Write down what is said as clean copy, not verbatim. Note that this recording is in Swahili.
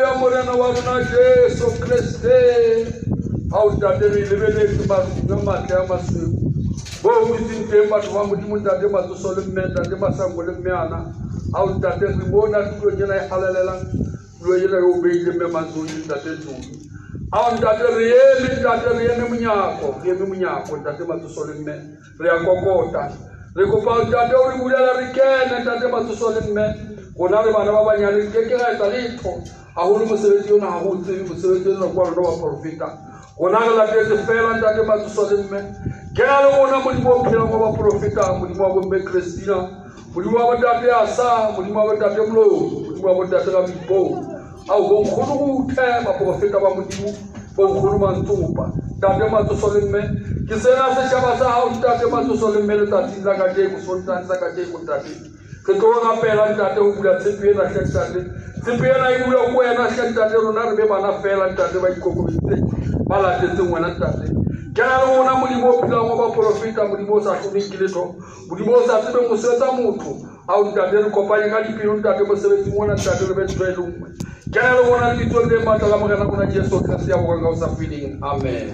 ya morena wa rona Jesu Kriste au tatele lebele tuma matle ya masu bo mutinte batho ba modimo tate matsosole mmenta tate masango le meana au tate re bona tulo nyena e halalelang tulo yena yo beile me manzoni tate tsomi au tate re eme munyako tate matsosole mme re ya kokota re kopa tate o re bulela re kene tate matsosole mme gona re bana ba banyane ke ga etsa letho a holo mosebetsi yona ha go tsebe mosebetsi yona kwa rona wa profeta gona re latetse fela ntate matsosole mme ke na le gona modimo o phela wa profeta modimo wa bomme Christina modimo wa tate Asa modimo wa tate Mlo modimo wa tate ga Bipo au go kholo go thema profeta ba modimo go kholo mantsopa tate matsosole mme ke sena se shaba sa ha tate matsosole mme le tate la ka je go sonta sa ka je go tate ke tlo ga pela ntate o bula tsepela tlhatsane tsepela e bula go yena tlhatsane rona re be bana fela ntate ba ikokobitse ba latetse ngwana ntate ke na le gona modimo o phela wa profeta modimo o sa hlomeng ke letho modimo o sa tsebe go setsa motho a o ntate re kopanye ka dipelo ntate mosebetsi ngwana ntate re be tswele ngwe ke na le gona le ditso le matla la morena bona Jesu Kriste ya go ka o sa feeling amen.